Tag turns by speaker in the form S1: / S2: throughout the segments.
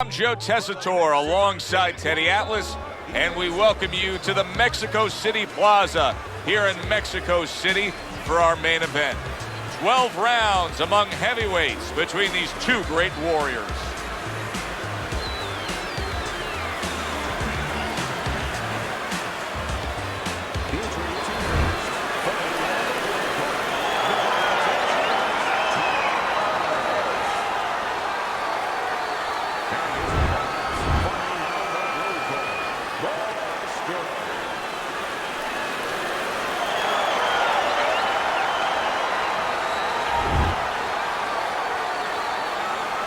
S1: I'm Joe Tessitore alongside Teddy Atlas, and we welcome you to the Mexico City Plaza here in Mexico City for our main event. 12 rounds among heavyweights between these two great warriors.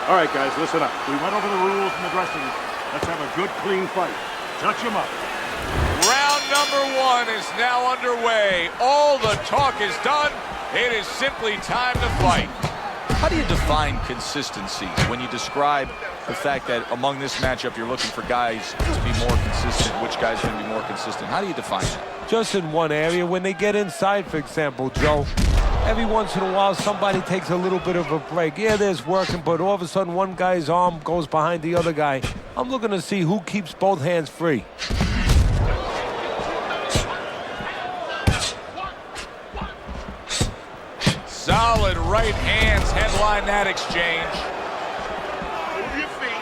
S2: All right, guys, listen up. We went over the rules in the dressing room. Let's have a good, clean fight. Touch him up.
S1: Round number one is now underway. All the talk is done. It is simply time to fight.
S3: How do you define consistency when you describe the fact that among this matchup you're looking for guys to be more consistent? Which guys are going to be more consistent? How do you define that?
S4: Just in one area. When they get inside, for example, Joe, every once in a while somebody takes a little bit of a break. Yeah, there's working, but all of a sudden one guy's arm goes behind the other guy. I'm looking to see who keeps both hands free.
S1: Solid right hands headline that exchange.
S2: Move your feet.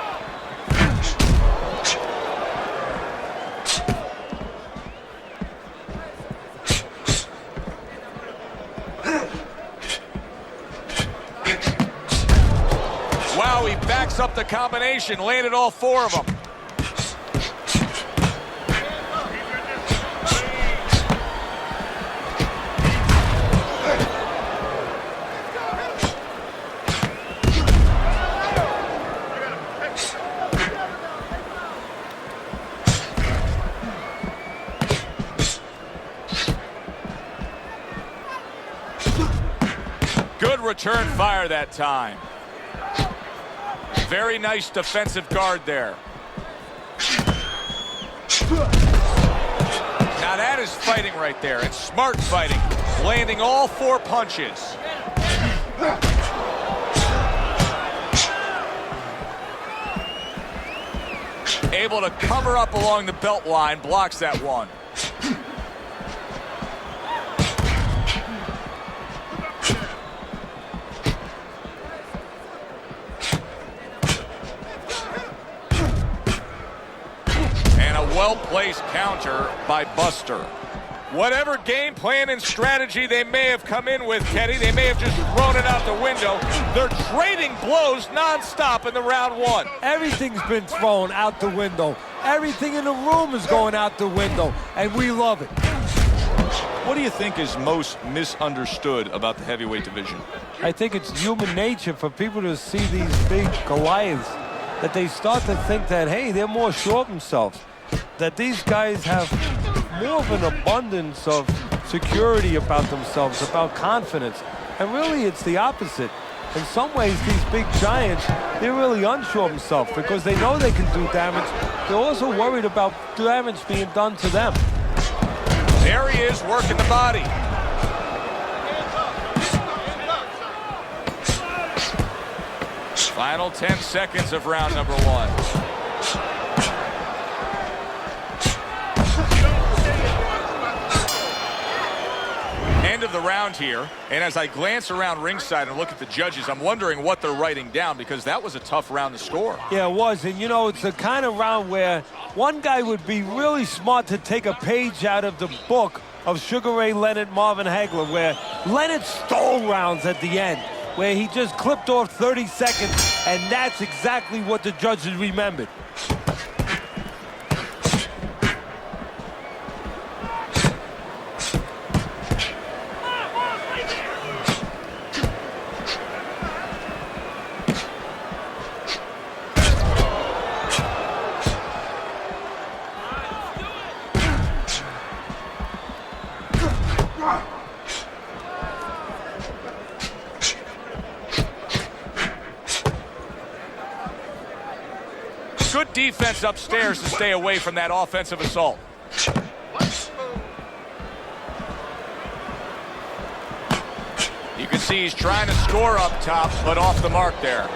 S1: Wow, he backs up the combination, landed all four of them. Good return fire that time. Very nice defensive guard there. Now that is fighting right there. It's smart fighting. Landing all four punches. Able to cover up along the belt line. Blocks that one. Well-placed counter by Buster. Whatever game plan and strategy they may have come in with, Teddy, they may have just thrown it out the window. They're trading blows nonstop in the round one.
S4: Everything's been thrown out the window. Everything in the room is going out the window, and we love it.
S3: What do you think is most misunderstood about the heavyweight division?
S4: I think it's human nature for people to see these big Goliaths, that they start to think that, hey, they're more sure of themselves. That these guys have more of an abundance of security about themselves, about confidence. And really, it's the opposite. In some ways, these big giants, they're really unsure of themselves because they know they can do damage. They're also worried about damage being done to them.
S1: There he is, working the body. Final 10 seconds of round number one. End of the round here, and as I glance around ringside and look at the judges, I'm wondering what they're writing down because that was a tough round to score.
S4: Yeah, it was, and you know, it's the kind of round where one guy would be really smart to take a page out of the book of Sugar Ray Leonard, Marvin Hagler, where Leonard stole rounds at the end, where he just clipped off 30 seconds, and that's exactly what the judges remembered.
S1: Good defense upstairs to stay away from that offensive assault. You can see he's trying to score up top, but off the mark there.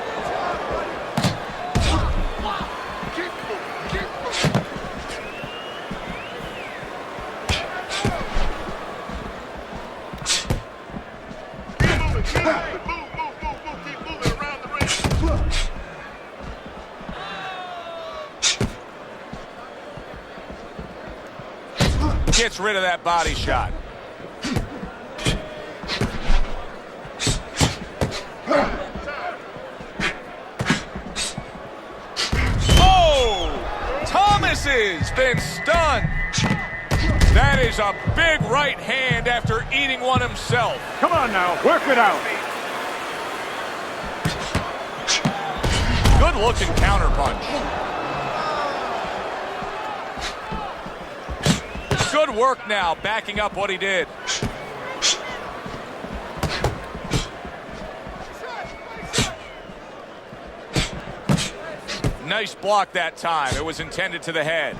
S1: Gets rid of that body shot. Oh! Thomas has been stunned. That is a big right hand after eating one himself.
S2: Come on now, work it out.
S1: Good looking counter punch. Good work now, backing up what he did. Nice block that time. It was intended to the head.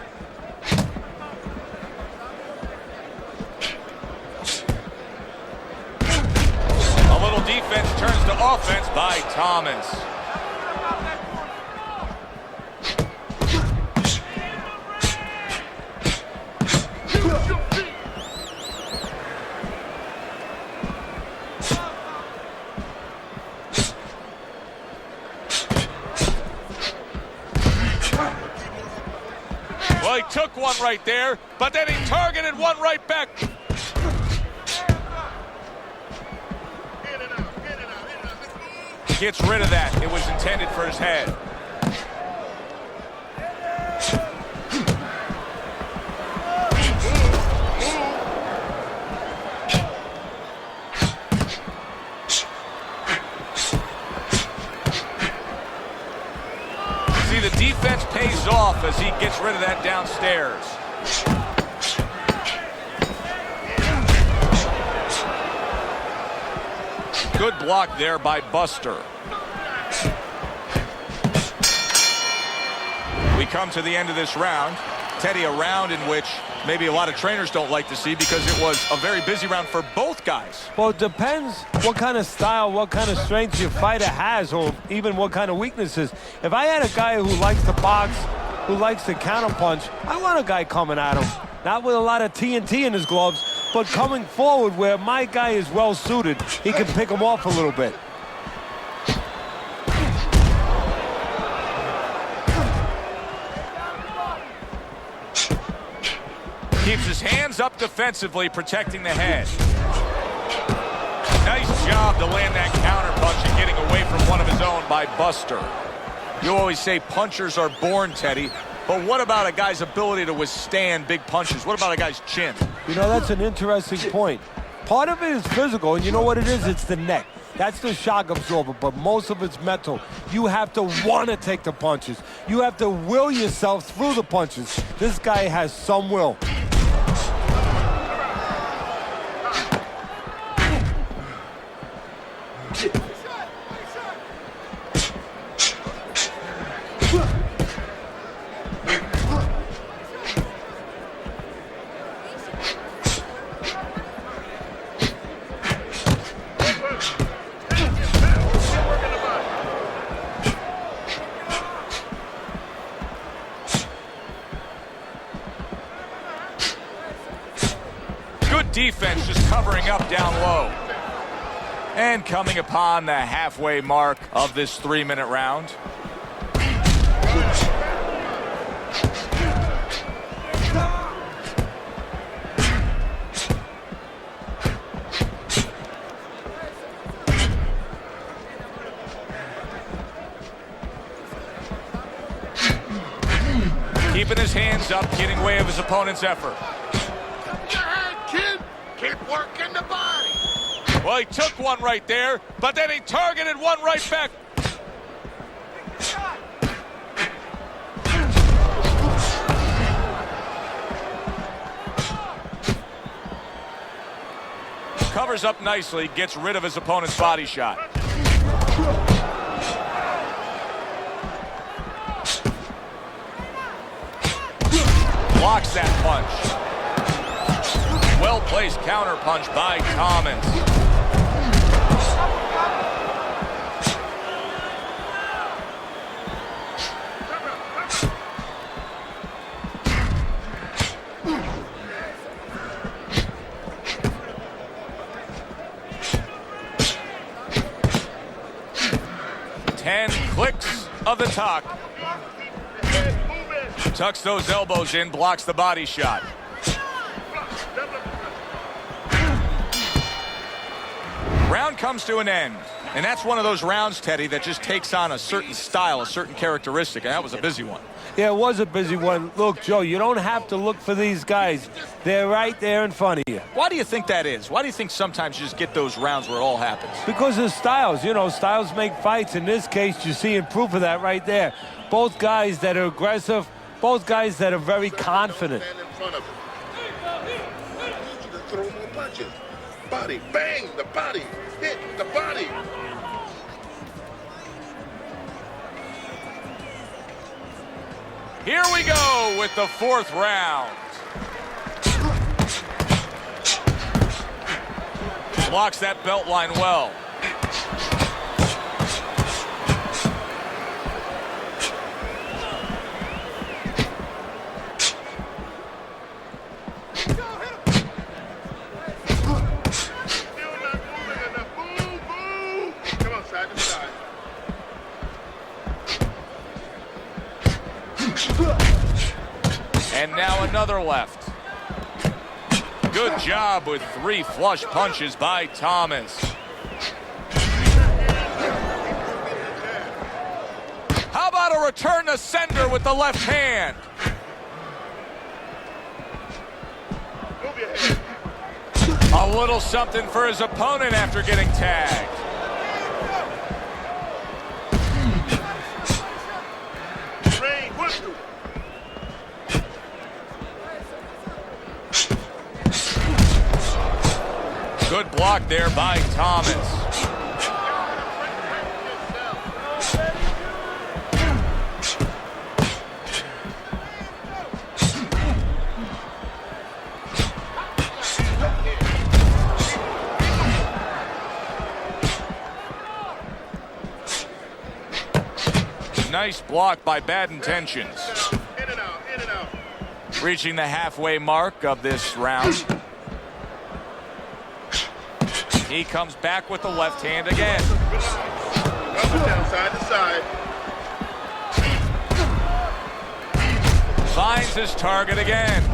S1: A little defense turns to offense by Thomas. Well, he took one right there, but then he targeted one right back. Gets rid of that. It was intended for his head. See, the defense pays off as he gets rid of that downstairs. Good block there by Buster. We come to the end of this round. Teddy, a round in which maybe a lot of trainers don't like to see because it was a very busy round for both guys.
S4: Well, it depends what kind of style, what kind of strength your fighter has, or even what kind of weaknesses. If I had a guy who likes to box, who likes to counterpunch, I want a guy coming at him. Not with a lot of TNT in his gloves, but coming forward where my guy is well suited. He can pick him off a little bit.
S1: Keeps his hands up defensively, protecting the head. Nice job to land that counter punch and getting away from one of his own by Buster. You always say punchers are born, Teddy, but what about a guy's ability to withstand big punches? What about a guy's chin?
S4: You know, that's an interesting point. Part of it is physical, and you know what it is? It's the neck. That's the shock absorber, but most of it's mental. You have to want to take the punches. You have to will yourself through the punches. This guy has some will.
S1: Defense just covering up down low. And coming upon the halfway mark of this 3-minute round. Keeping his hands up, getting way of his opponent's effort.
S5: Keep working the body.
S1: Well, he took one right there, but then he targeted one right back. Covers up nicely, gets rid of his opponent's body shot. Blocks that punch. Well-placed counter punch by Thomas. Ten clicks of the tuck. Tucks those elbows in, blocks the body shot.
S3: Round comes to an end. And that's one of those rounds, Teddy, that just takes on a certain style, a certain characteristic, and that was a busy one.
S4: Yeah, it was a busy one. Look, Joe, you don't have to look for these guys. They're right there in front of you.
S3: Why do you think that is? Why do you think sometimes you just get those rounds where it all happens?
S4: Because of styles. You know, styles make fights. In this case, you're seeing proof of that right there. Both guys that are aggressive, both guys that are very confident.
S5: Man in front of him. I need you to throw more punches. Body, bang, the body, hit the body.
S1: Here we go with the fourth round. Blocks that belt line well.
S5: Still not moving enough. Boom, boom. Come on, side to side.
S1: And now another left. Good job with 3 flush punches by Thomas. How about a return to sender with the left hand?
S5: Move your head.
S1: A little something for his opponent after getting tagged.
S5: Rain, one, two.
S1: Good block there by Thomas. Nice block by Bad Intentions.
S5: In and out, in and out.
S1: Reaching the halfway mark of this round. He comes back with the left hand again.
S5: Up and down, side to side.
S1: Finds his target again.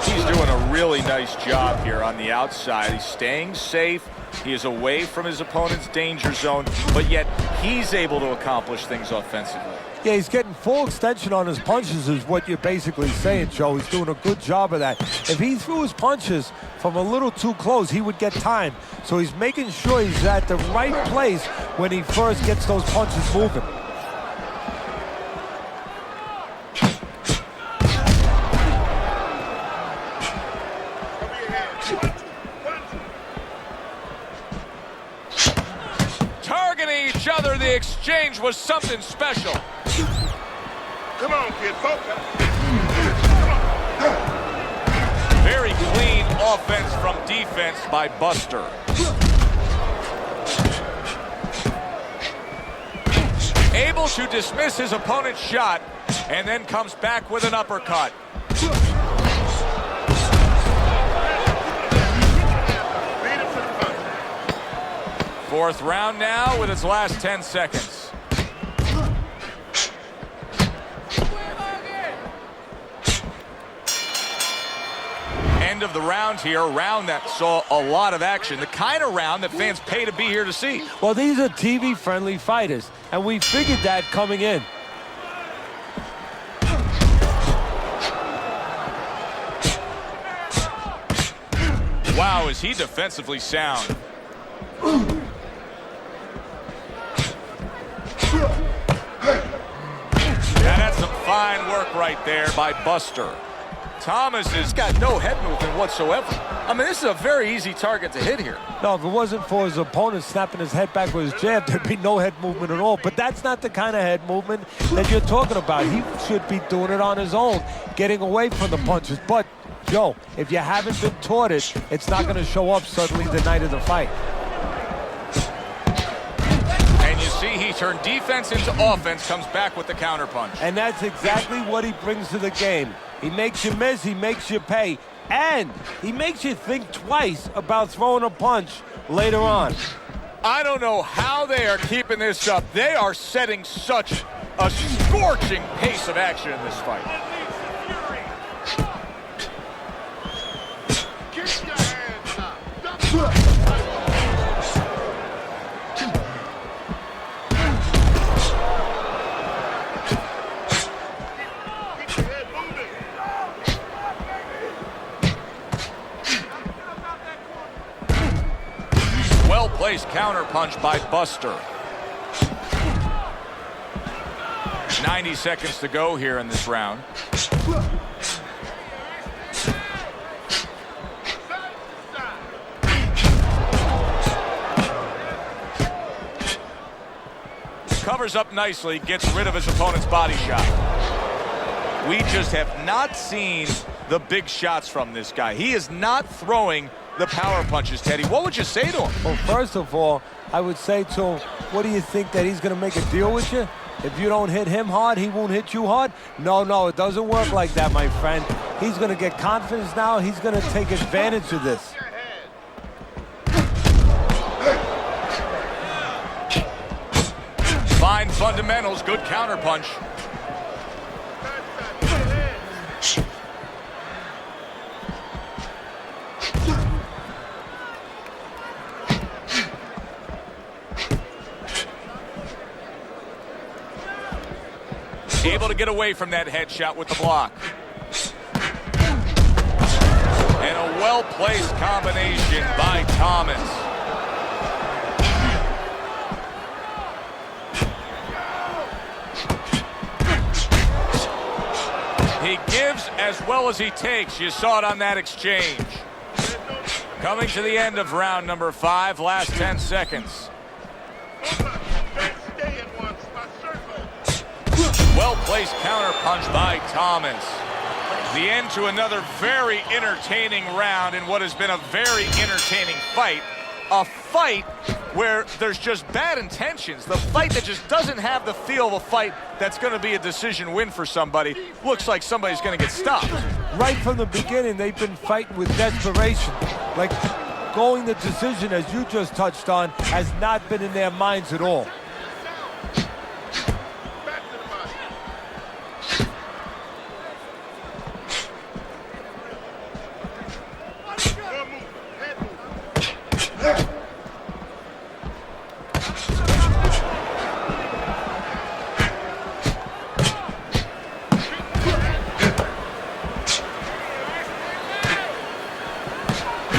S3: He's doing a really nice job here on the outside. He's staying safe. He is away from his opponent's danger zone, but yet he's able to accomplish things offensively.
S4: Yeah, he's getting full extension on his punches is what you're basically saying, Joe. He's doing a good job of that. If he threw his punches from a little too close, he would get time. So he's making sure he's at the right place when he first gets those punches moving.
S5: Cover your head. One, two.
S1: Targeting each other, the exchange was something special.
S5: Come on, kid, focus.
S1: Very clean offense from defense by Buster. Able to dismiss his opponent's shot and then comes back with an uppercut.
S5: Beat him to the punch.
S1: Fourth round now with its last 10 seconds. End of the round here, a round that saw a lot of action, the kind of round that fans pay to be here to see.
S4: Well, these are TV-friendly fighters, and we figured that coming in.
S1: Wow, is he defensively sound. Now that's some fine work right there by Buster. Thomas has got no head movement whatsoever. I mean, this is a very easy target to hit here.
S4: No, if it wasn't for his opponent snapping his head back with his jab, there'd be no head movement at all. But that's not the kind of head movement that you're talking about. He should be doing it on his own, getting away from the punches. But, Joe, if you haven't been taught it, it's not going to show up suddenly the night of the fight.
S1: And you see he turned defense into offense, comes back with the counterpunch.
S4: And that's exactly what he brings to the game. He makes you miss, he makes you pay, and he makes you think twice about throwing a punch later on.
S1: I don't know how they are keeping this up. They are setting such a scorching pace of action in this fight.
S5: Keep your hands up.
S1: place counter punch by Buster. 90 seconds to go here in this round. Covers up nicely, gets rid of his opponent's body shot. We just have not seen the big shots from this guy. He is not throwing the power punches, Teddy. What would you say to him?
S4: Well, first of all, I would say to him, what do you think, that he's going to make a deal with you? If you don't hit him hard, he won't hit you hard? No, it doesn't work like that, my friend. He's going to get confidence now. He's going to take advantage of this.
S1: Fine fundamentals, good counterpunch. Able to get away from that headshot with the block. And a well-placed combination by Thomas. He gives as well as he takes. You saw it on that exchange. Coming to the end of round number 5, last 10 seconds. Well-placed counterpunch by Thomas. The end to another very entertaining round in what has been a very entertaining fight. A fight where there's just bad intentions. The fight that just doesn't have the feel of a fight that's going to be a decision win for somebody. Looks like somebody's going to get stopped.
S4: Right from the beginning, they've been fighting with desperation. Like, going the decision, as you just touched on, has not been in their minds at all.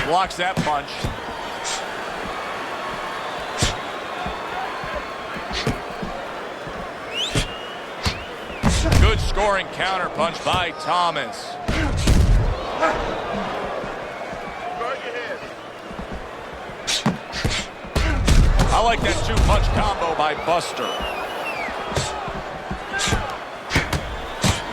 S1: Blocks that punch. Good scoring counter punch by Thomas. I like that 2-punch combo by Buster.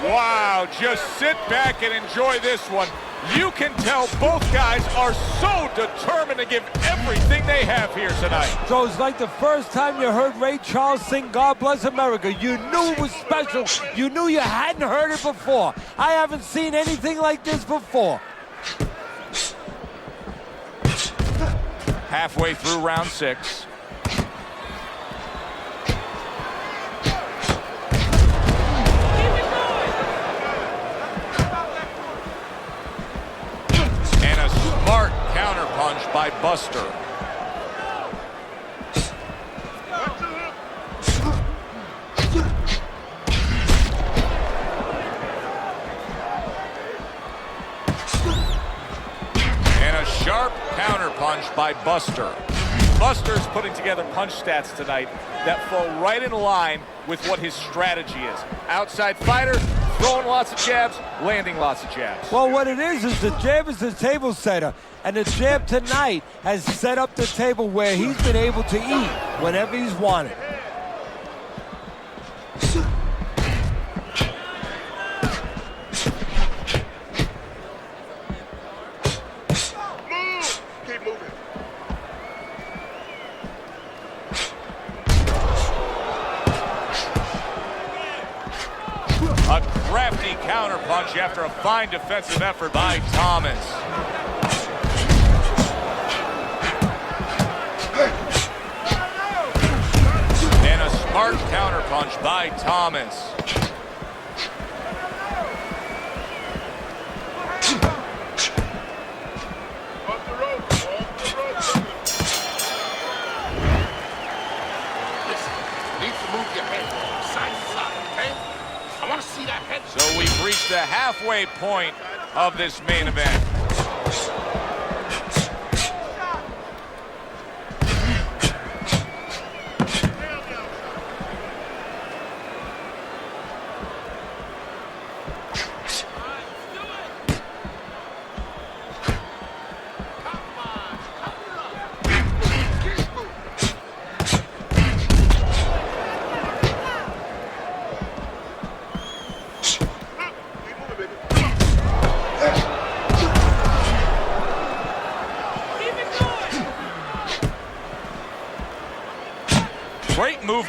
S1: Wow, just sit back and enjoy this one. You can tell both guys are so determined to give everything they have here tonight.
S4: So it's like the first time you heard Ray Charles sing God Bless America. You knew it was special. You knew you hadn't heard it before. I haven't seen anything like this before.
S1: Halfway through round 6. Counterpunch by Buster. And a sharp counterpunch by Buster. Buster's putting together punch stats tonight that fall right in line with what his strategy is. Outside fighter, throwing lots of jabs, landing lots of jabs.
S4: Well, what it is the jab is the table setter. And the jab tonight has set up the table where he's been able to eat whenever he's wanted.
S5: Keep moving.
S1: A crafty counterpunch after a fine defensive effort by Thomas. And a smart counterpunch by Thomas.
S5: Off the rope. Listen, you need to move your head side to side, okay? I want to see that head.
S1: So we've reached the halfway point of this main event.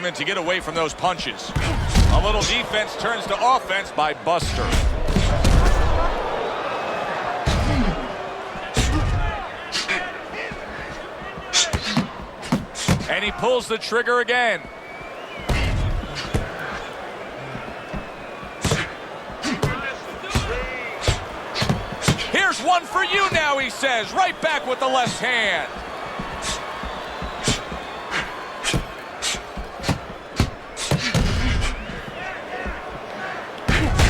S1: movement to get away from those punches. A little defense turns to offense by Buster. And he pulls the trigger again. Here's one for you now, he says. Right back with the left hand.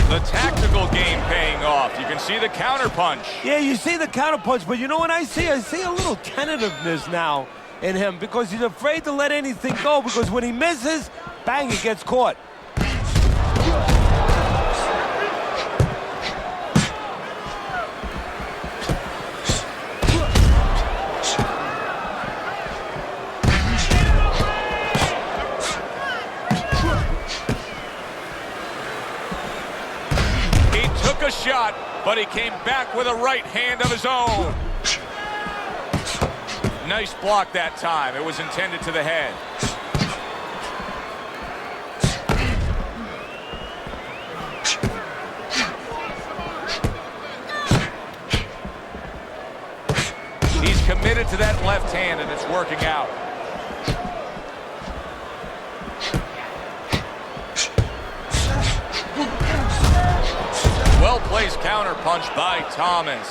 S1: The tactical game paying off. You can see the counter punch.
S4: Yeah, you see the counter punch, but you know what I see? I see a little tentativeness now in him because he's afraid to let anything go because when he misses, bang, he gets caught.
S1: A shot, but he came back with a right hand of his own. Nice block that time. It was intended to the head. He's committed to that left hand, and it's working out. Well-placed counter punch by Thomas.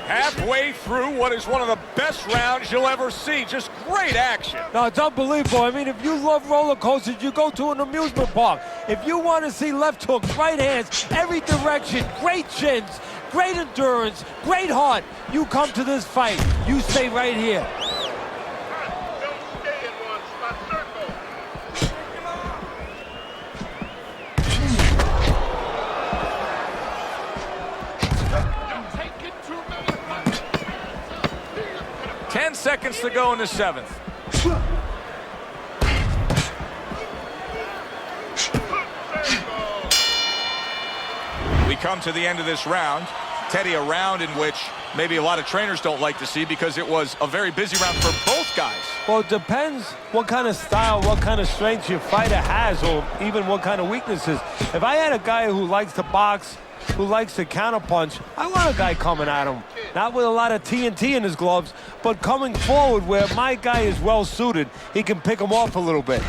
S1: Halfway through what is one of the best rounds you'll ever see. Just great action.
S4: No, it's unbelievable. I mean, if you love roller coasters, you go to an amusement park. If you want to see left hooks, right hands, every direction, great chins, great endurance, great heart, you come to this fight. You stay right here.
S1: 10 seconds to go in the 7th. We come to the end of this round. Teddy, a round in which maybe a lot of trainers don't like to see because it was a very busy round for both guys.
S4: Well, it depends what kind of style, what kind of strength your fighter has, or even what kind of weaknesses. If I had a guy who likes to box, who likes to counterpunch, I want a guy coming at him. Not with a lot of TNT in his gloves, but coming forward where my guy is well suited. He can pick him off a little bit.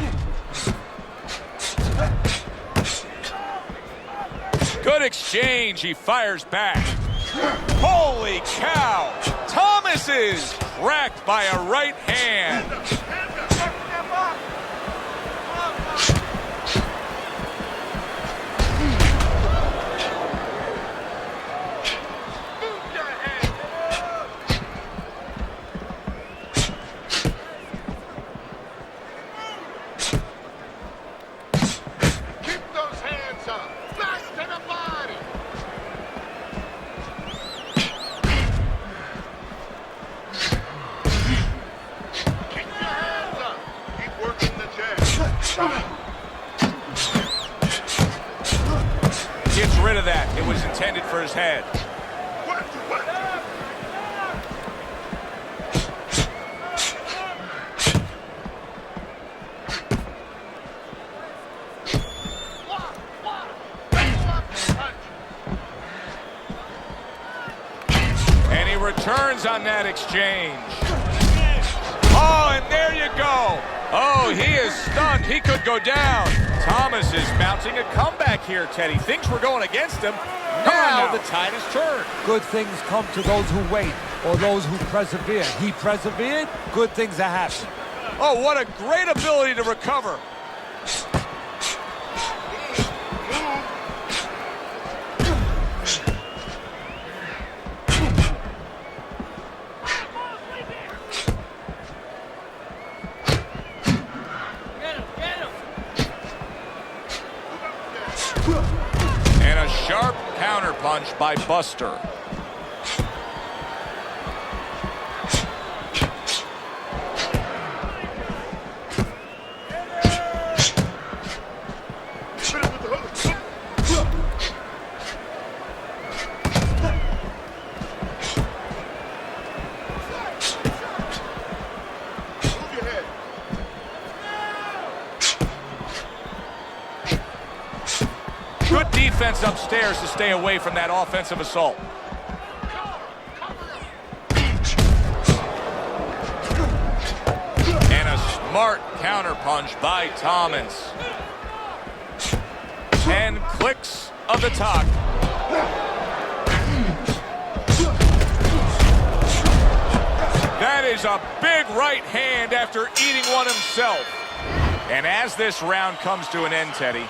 S1: Good exchange. He fires back. Holy cow! Thomas is cracked by a right hand. Gets rid of that. It was intended for his head. And he returns on that exchange. Oh, and there you go. Oh, he is stunned. He could go down. Thomas is mounting a comeback here, Teddy. Things were going against him. Now the tide has turned.
S4: Good things come to those who wait or those who persevere. He persevered, good things are happening.
S1: Oh, what a great ability to recover. And a sharp counter punch by Buster. Good defense upstairs to stay away from that offensive assault. And a smart counterpunch by Thomas. 10 clicks of the talk. That is a big right hand after eating one himself. And as this round comes to an end, Teddy,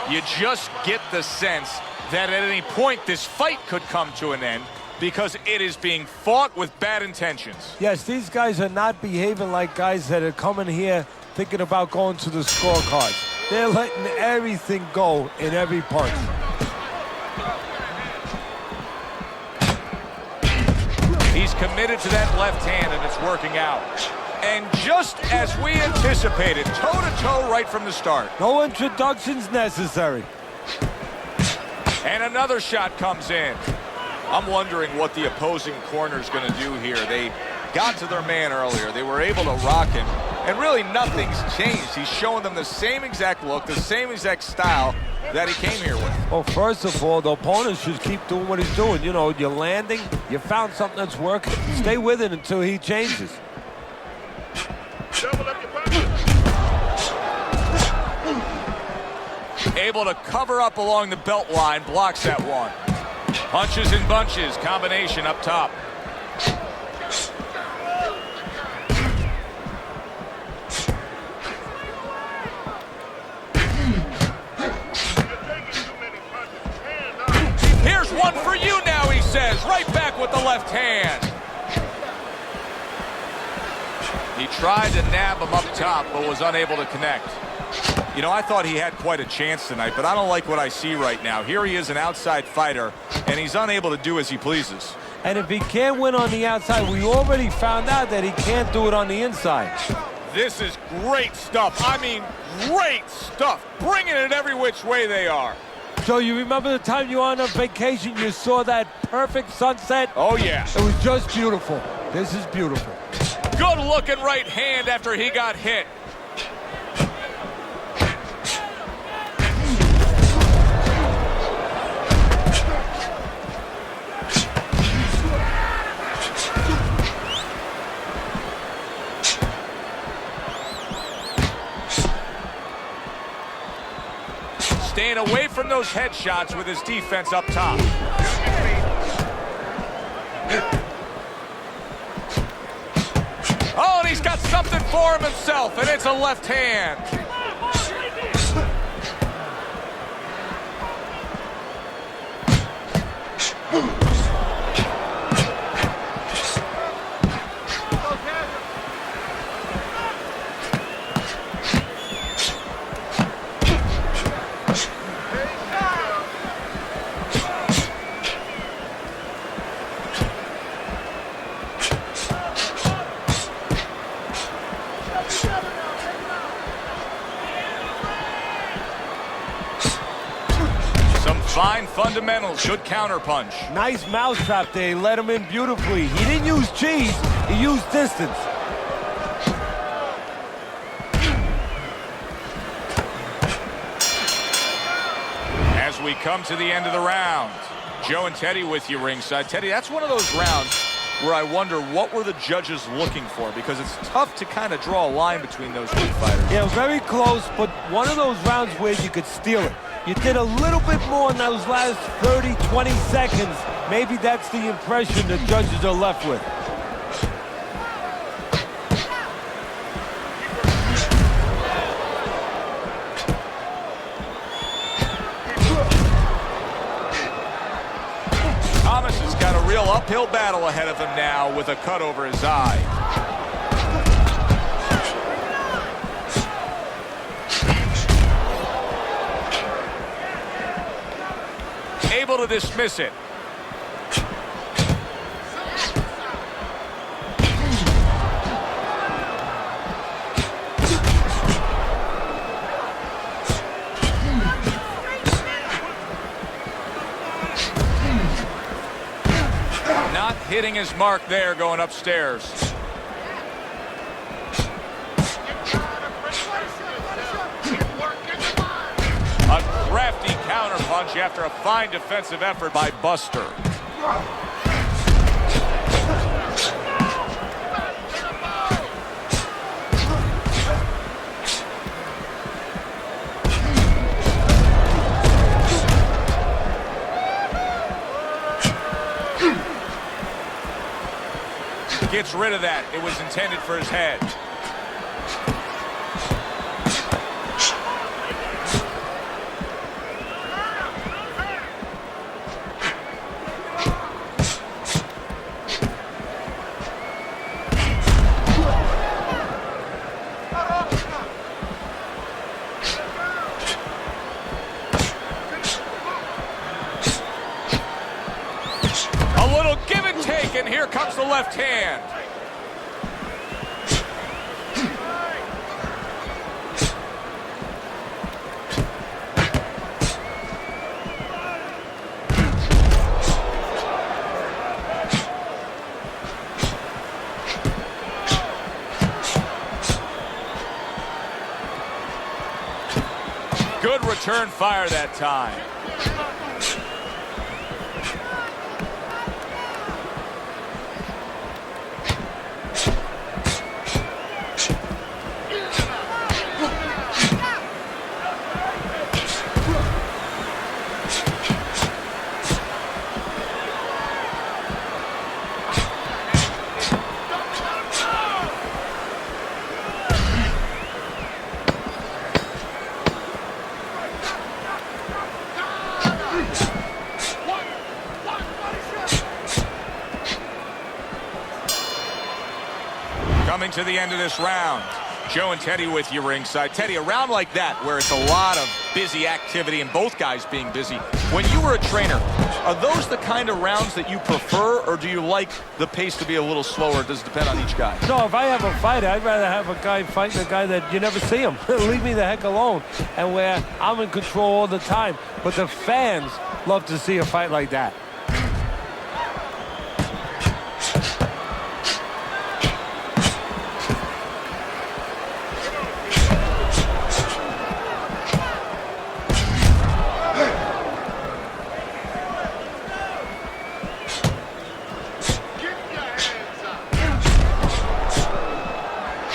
S1: you just get the sense that at any point this fight could come to an end because it is being fought with bad intentions.
S4: Yes, these guys are not behaving like guys that are coming here thinking about going to the scorecards. They're letting everything go in every punch.
S1: He's committed to that left hand, and it's working out. And just as we anticipated, toe-to-toe right from the start.
S4: No introductions necessary.
S1: And another shot comes in. I'm wondering what the opposing corner's going to do here. They got to their man earlier. They were able to rock him. And really nothing's changed. He's showing them the same exact look, the same exact style that he came here with.
S4: Well, first of all, the opponent should keep doing what he's doing. You know, you're landing, you found something that's working. Stay with it until he changes.
S1: Able to cover up along the belt line, blocks that one. Punches and bunches, combination up top. Here's one for you now, he says, right back with the left hand. He tried to nab him up top, but was unable to connect. You know, I thought he had quite a chance tonight, but I don't like what I see right now. Here he is, an outside fighter, and he's unable to do as he pleases.
S4: And if he can't win on the outside, we already found out that he can't do it on the inside.
S1: This is great stuff. I mean, great stuff. Bringing it every which way they are.
S4: Joe, you remember the time you were on a vacation, you saw that perfect sunset?
S1: Oh, yeah.
S4: It was just beautiful. This is beautiful.
S1: Good-looking right hand after he got hit. Staying away from those headshots with his defense up top. Oh, and he's got something for him himself, and it's a left hand. Fine fundamentals, good counterpunch.
S4: Nice mousetrap there, he let him in beautifully. He didn't use cheese, he used distance.
S1: As we come to the end of the round, Joe and Teddy with you ringside. Teddy, that's one of those rounds where I wonder what were the judges looking for, because it's tough to kind of draw a line between those two fighters.
S4: Yeah, very close, but one of those rounds where you could steal it. You did a little bit more in those last 30, 20 seconds. Maybe that's the impression the judges are left with.
S1: Thomas has got a real uphill battle ahead of him now with a cut over his eye. Able to dismiss it. Not hitting his mark there, going upstairs. A crafty counterpunch after a fine defensive effort by Buster. Gets rid of that. It was intended for his head. A little give and take, and here comes the left hand. Good return fire that time. Coming to the end of this round. Joe and Teddy with you ringside. Teddy, a round like that where it's a lot of busy activity and both guys being busy. When you were a trainer, are those the kind of rounds that you prefer, or do you like the pace to be a little slower? It does depend on each guy.
S4: No, if I have a fight, I'd rather have a guy fighting a guy that you never see him. Leave me the heck alone. And where I'm in control all the time. But the fans love to see a fight like that.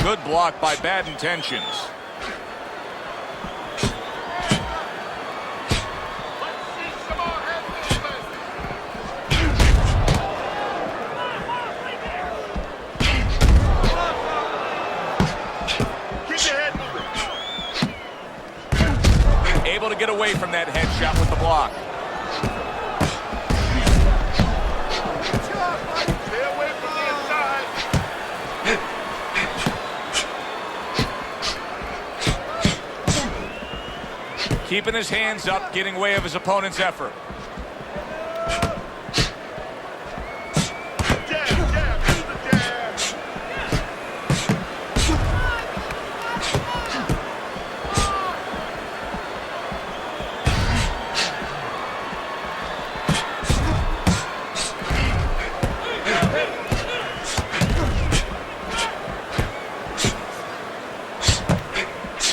S1: Good block by Bad Intentions. Able to get away from that headshot with the block. Keeping his hands up, getting way of his opponent's effort.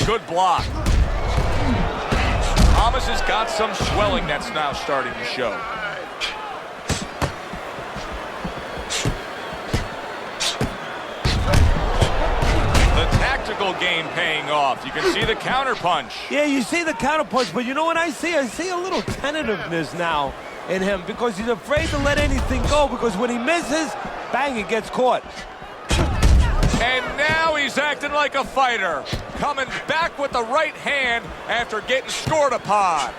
S1: Good block. Thomas has got some swelling that's now starting to show. The tactical game paying off. You can see the counter punch.
S4: Yeah, you see the counter punch, but you know what I see? I see a little tentativeness now in him because he's afraid to let anything go because when he misses, bang, it gets caught.
S1: And now he's acting like a fighter. Coming back with the right hand after getting scored upon.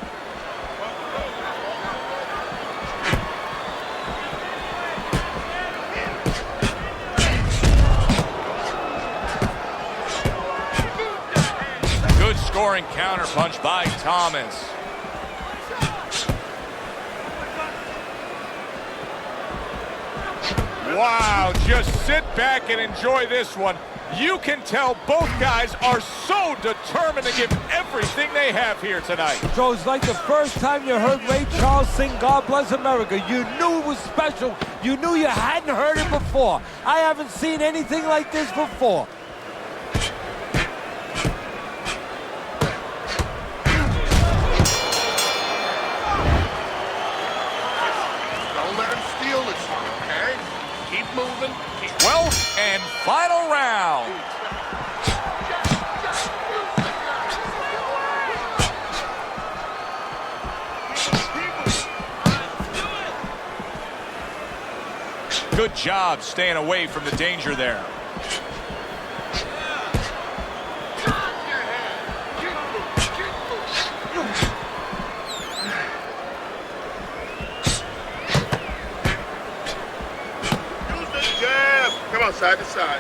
S1: Good scoring counterpunch by Thomas. Wow, just sit back and enjoy this one. You can tell both guys are so determined to give everything they have here tonight.
S4: So it's like the first time you heard Ray Charles sing God Bless America. You knew it was special. You knew you hadn't heard it before. I haven't seen anything like this before.
S1: Good job staying away from the danger there.
S5: Come on, side to side.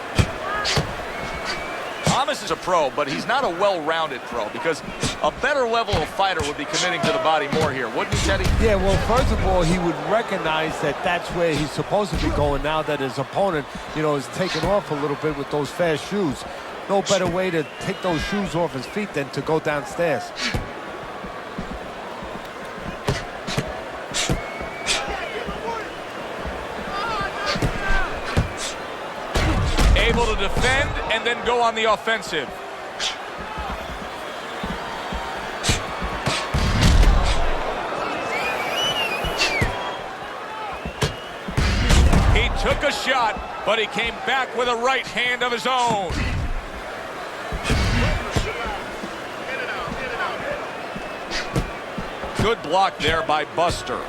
S1: Thomas is a pro, but he's not a well-rounded pro because a better level of fighter would be committing to the body more here, wouldn't he, Teddy?
S4: Yeah, well, first of all, he would recognize that that's where he's supposed to be going now that his opponent, is taking off a little bit with those fast shoes. No better way to take those shoes off his feet than to go downstairs.
S1: Able to defend and then go on the offensive. He took a shot, but he came back with a right hand of his own. Good block there by Buster.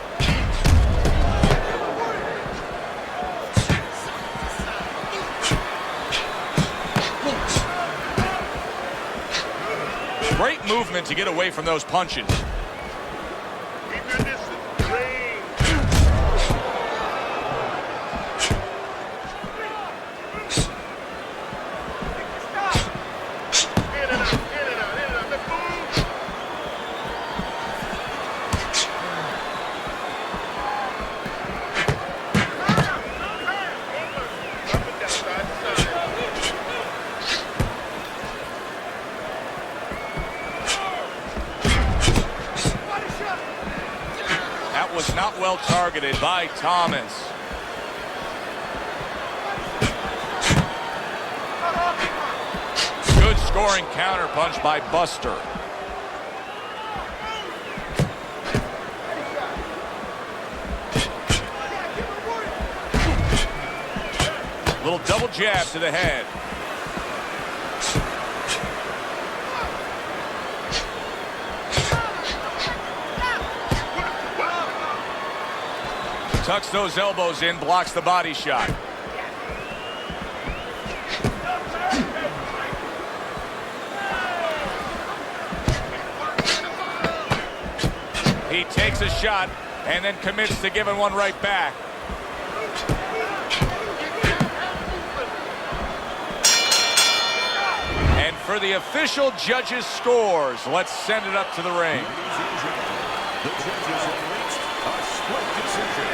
S1: Great movement to get away from those punches.
S5: Keep your distance. Range. In and out, in and out, in and out. Let's move. Up and down, side to side.
S1: Was not well targeted by Thomas. Good scoring counterpunch by Buster. Little double jab to the head. Tucks those elbows in, blocks the body shot. He takes a shot and then commits to giving one right back. And for the official judges' scores, let's send it up to the ring.
S2: The judges have reached a split decision.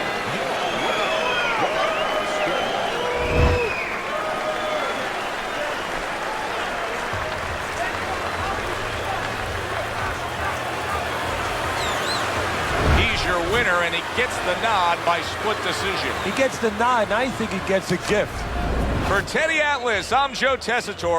S1: He's your winner, and he gets the nod by split decision.
S4: He gets the nod, and I think he gets a gift.
S1: For Teddy Atlas, I'm Joe Tessitore.